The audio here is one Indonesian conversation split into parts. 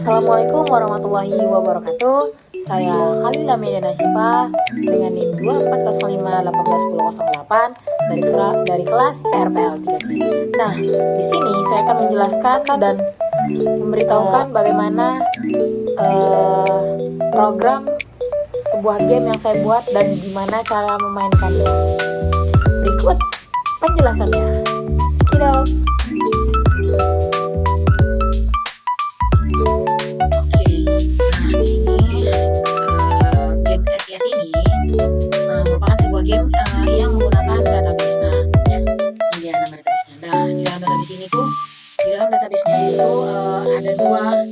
Assalamualaikum warahmatullahi wabarakatuh. Saya Khalila Mediana Syifa dengan NIM 2405181008 dari kelas RPL 3C. Nah, di sini saya akan menjelaskan dan memberitahukan bagaimana program sebuah game yang saya buat dan gimana cara memainkannya. Berikut penjelasannya. Cekidot. Game yang menggunakan database. Ini dia nama database-nya. Di dalam database ini tuh, di dalam database-nya itu ada dua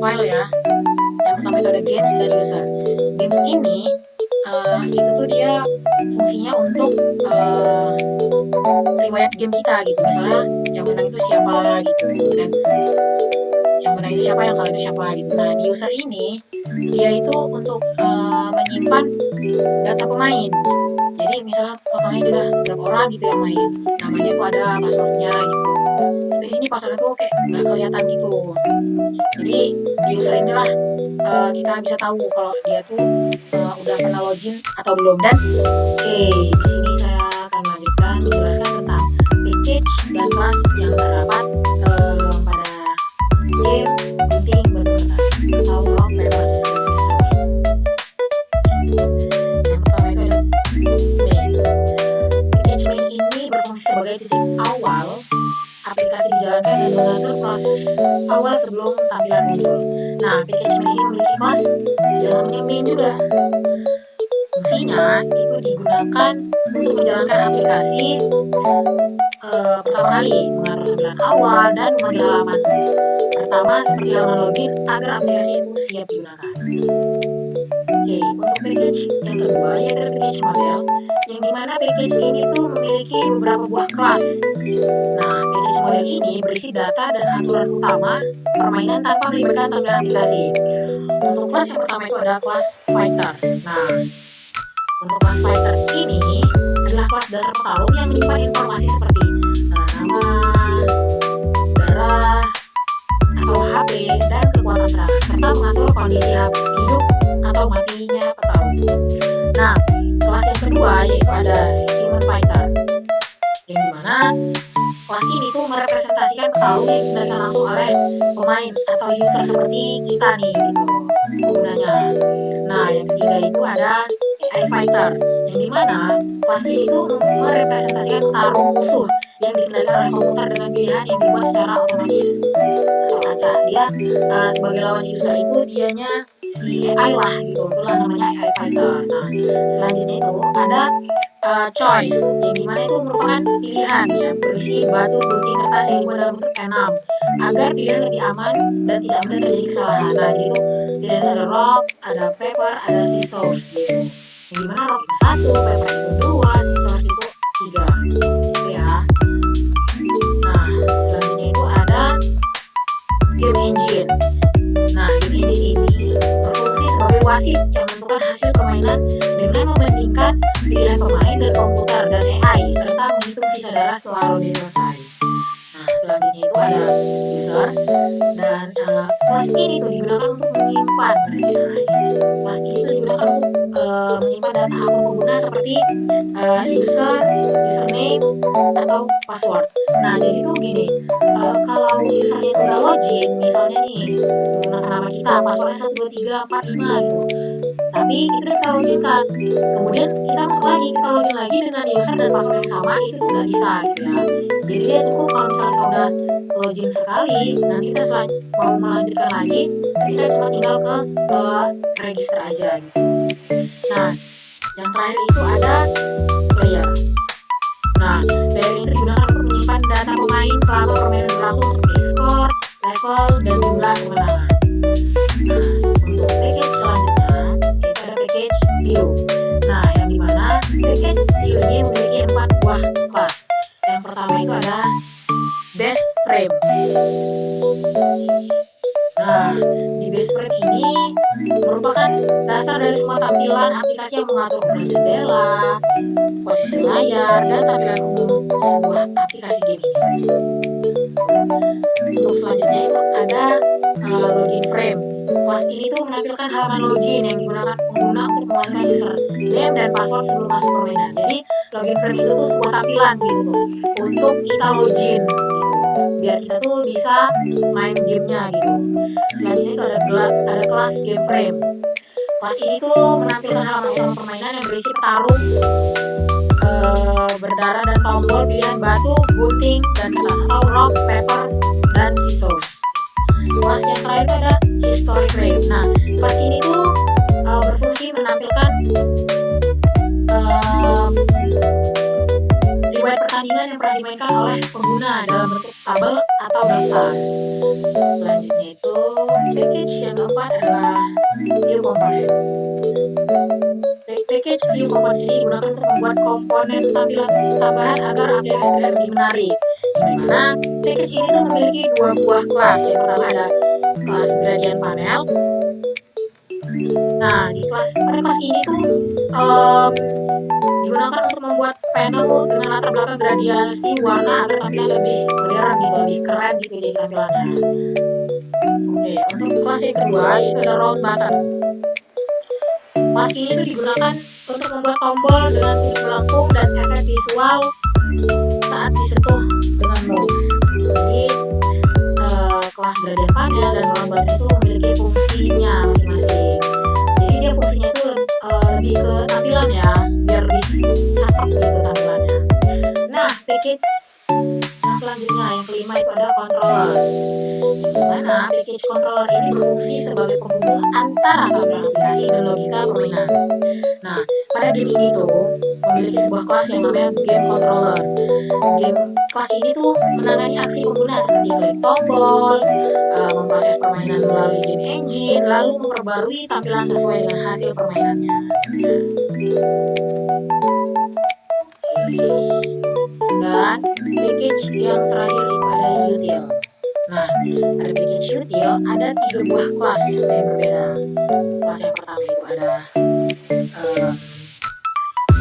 file ya. Yang pertama itu ada games dan user. Games ini itu tuh dia fungsinya untuk riwayat game kita gitu. Misalnya yang menang itu siapa gitu, dan yang menang itu siapa, yang kalah itu siapa gitu. Nah, di user ini dia itu untuk menyimpan data pemain. Jadi misalnya totalnya udah berapa orang gitu yang main, namanya tuh ada passwordnya gitu. Tapi di sini passwordnya tuh kayak nggak kelihatan gitu. Jadi di user inilah kita bisa tahu kalau dia tuh udah pernah login atau belum. Dan di sini saya akan melanjutkan menjelaskan tentang package dan kelas yang terdapat pada game gunting batu kertas atau rock paper scissors. Yang pertama itu ada main. Package main ini berfungsi sebagai titik awal aplikasi dijalankan dan mengatur proses awal sebelum tampilan muncul. Nah, package main ini memiliki kelas yang namanya main juga. Fungsinya itu digunakan untuk menjalankan aplikasi pertama kali, mengatur tampilan awal dan memanggil halaman pertama seperti halaman login agar aplikasi itu siap digunakan. Untuk package yang kedua yaitu package model, yang dimana package ini tuh memiliki beberapa buah kelas. Nah, package model ini berisi data dan aturan utama permainan tanpa melibatkan tampilan aplikasi. Untuk kelas yang pertama itu ada kelas fighter. Nah, untuk kelas fighter ini adalah kelas dasar petarung yang menyimpan informasi seperti nama, darah, atau HP dan kekuatan serangan, serta mengatur kondisi hidup atau matinya petarung. Nah, kelas yang kedua yaitu ada human fighter, yang dimana kelas ini tuh merepresentasikan petarung yang dikendalikan langsung oleh pemain atau user seperti kita nih gitu penggunanya. Nah, yang ketiga itu ada AI fighter, yang dimana kelas ini tuh merepresentasikan petarung musuh yang dikendalikan oleh komputer dengan pilihan yang dibuat secara otomatis atau acak. Dia sebagai lawan user itu dianya si AI lah gitu, itulah namanya AI fighter. Nah, selanjutnya itu ada choice, yang dimana itu merupakan pilihan ya, berisi batu, gunting, kertas yang dibuat dalam bentuk enam agar pilihan lebih aman dan tidak mudah terjadi kesalahan. Nah, jadi itu pilihan ada rock, ada paper, ada scissors gitu. Yang dimana rock itu 1, paper itu 2, scissors itu 3 gitu ya. Nah, selanjutnya itu ada game engine. Nah, game engine ini berfungsi sebagai wasit yang menentukan hasil permainan dengan membandingkan pilihan pemain dan komputer dan AI serta menghitung sisa darah setelah ronde selesai. Nah, selanjutnya itu ada user, dan kelas ini tuh digunakan untuk menyimpan kelas ini tuh digunakan untuk menyimpan data akun pengguna seperti username atau password. Nah, jadi tuh gini, kalau usernya itu udah login, misalnya nih menggunakan nama kita, passwordnya 12345 gitu, tapi itu kita loginkan, kemudian kita masuk lagi, kita login lagi dengan user dan password yang sama, itu tuh nggak bisa gitu ya. Jadi dia cukup kalau misalnya kita udah login sekali, nanti kita mau melanjutkan lagi, kita cuma tinggal ke register aja gitu. Nah, yang terakhir itu ada player. Nah, player itu digunakan untuk menyimpan data pemain selama permainan berlangsung seperti skor, level, dan jumlah kemenangan. Nah, untuk package selanjutnya itu ada package view. Nah, yang dimana package view ini memiliki 4 buah kelas. Yang pertama itu ada base frame. Nah, di base frame ini merupakan dasar dari semua tampilan aplikasi yang mengatur ukuran jendela, posisi layar, dan tampilan umum sebuah aplikasi game ini. Untuk selanjutnya itu ada login frame. Kelas ini tuh menampilkan halaman login yang digunakan pengguna untuk memasukkan username dan password sebelum masuk permainan. Jadi login frame itu tuh sebuah tampilan gitu tuh untuk kita login gitu, biar kita tuh bisa main gamenya gitu. Selain ini tuh ada kelas game frame. Kelas ini tuh menampilkan halaman utama permainan yang berisi petarung, berdarah dan tombol pilihan batu, gunting, dan kertas atau rock, paper, dan scissors. Kelas yang terakhir itu ada history frame. Nah, kelas ini tuh berfungsi menampilkan riwayat pertandingan yang pernah dimainkan oleh pengguna dalam bentuk tabel atau daftar. Selanjutnya itu package yang keempat adalah view components. Package view components ini digunakan untuk membuat komponen tampilan tambahan agar aplikasi lebih menarik. Di mana package ini tuh memiliki dua buah kelas. Yang pertama ada kelas gradient panel. Nah, pada kelas ini tuh digunakan untuk membuat panel dengan latar belakang gradiasi warna agar tampilan lebih modern gitu, lebih keren gitu jadi tampilannya. Oke, untuk kelas yang kedua yaitu ada round button. Kelas ini tuh digunakan untuk membuat tombol dengan sudut melengkung dan efek visual saat disentuh dengan mouse. Jadi kelas gradient panel dan round button itu memiliki fungsinya masing-masing. Jadi dia fungsinya itu lebih ke tampilan ya, biar lebih cakep gitu tampilannya. Nah, package yang selanjutnya yang kelima itu ada controller. Di mana package controller ini berfungsi sebagai penghubung antara tampilan aplikasi dan logika permainan. Nah, pada game ini tuh memiliki sebuah kelas yang namanya game controller. Kelas ini tuh menangani aksi pengguna seperti klik tombol, memproses permainan melalui game engine, lalu memperbarui tampilan sesuai dengan hasil permainannya. Dan package yang terakhir itu ada util. Nah, pada package util ada 3 buah kelas yang berbeda. Kelas yang pertama itu ada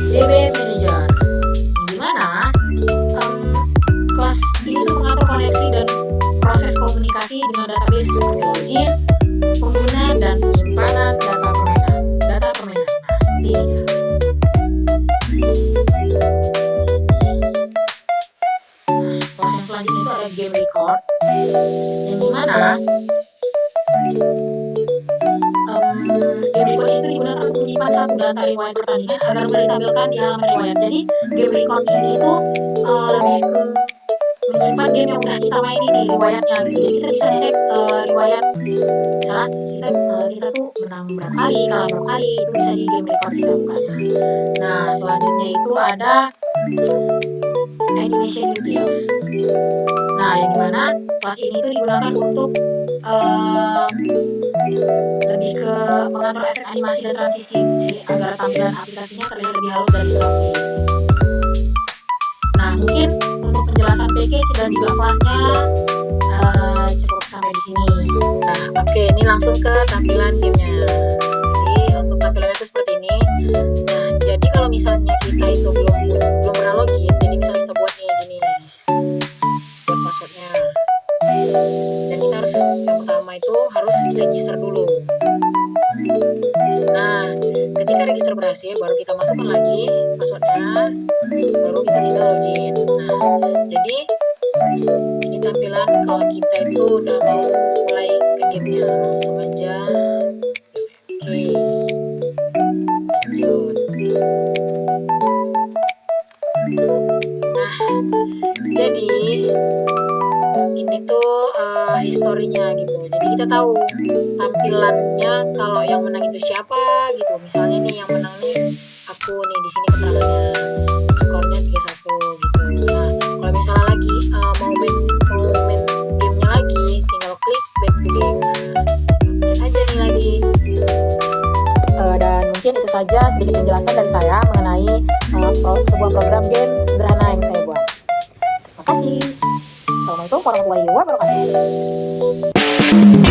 DB Manager, di mana kelas ini tuh mengatur koneksi dan proses komunikasi dengan database seperti login, pengguna, dan penyimpanan data permainan. Nah, seperti ini. Kelas yang selanjutnya itu ada game record, yang dimana game record itu digunakan untuk menyimpan satu data riwayat pertandingan agar boleh ditampilkan di halaman riwayat. Jadi game record ini itu lebih ke menyimpan game yang udah kita mainin nih riwayatnya gitu. Jadi kita bisa ngecek riwayat, misalnya kita tuh menang berapa kali, kalah berapa kali, itu bisa di game record kita bukannya. Nah, selanjutnya itu ada animation utils. Nah, yang dimana kelas ini tuh digunakan untuk lebih ke mengatur efek animasi dan transisi agar tampilan aplikasinya terlihat lebih halus dan interaktif. Nah, mungkin untuk penjelasan package dan juga kelasnya cukup sampai di sini. Nah, oke, ini langsung ke tampilan gamenya. Jadi untuk tampilannya itu seperti ini. Nah, jadi kalau misalnya kita itu belum pernah login, jadi misalnya kita buat nih gini nih, buat passwordnya. Dan kita harus yang pertama itu harus register dulu. Nah, ketika register berhasil, baru kita masukkan lagi passwordnya, baru kita tinggal login. Nah, jadi ini tampilan kalau kita itu udah mau mulai ke gamenya. Langsung aja. Oke, lanjut. Nah, jadi ini tuh historinya gitu. Jadi kita tahu tampilannya kalau yang menang itu siapa gitu. Misalnya nih yang menang nih aku nih, di sini keterangannya skornya 3-1 gitu. Nah, kalau misalnya lagi mau main gamenya lagi, tinggal klik back to game. Nah, cek aja nih lagi. Dan mungkin itu saja sedikit penjelasan dari saya mengenai sebuah program game sederhana yang saya buat. Terima kasih. Assalamualaikum warahmatullahi wabarakatuh.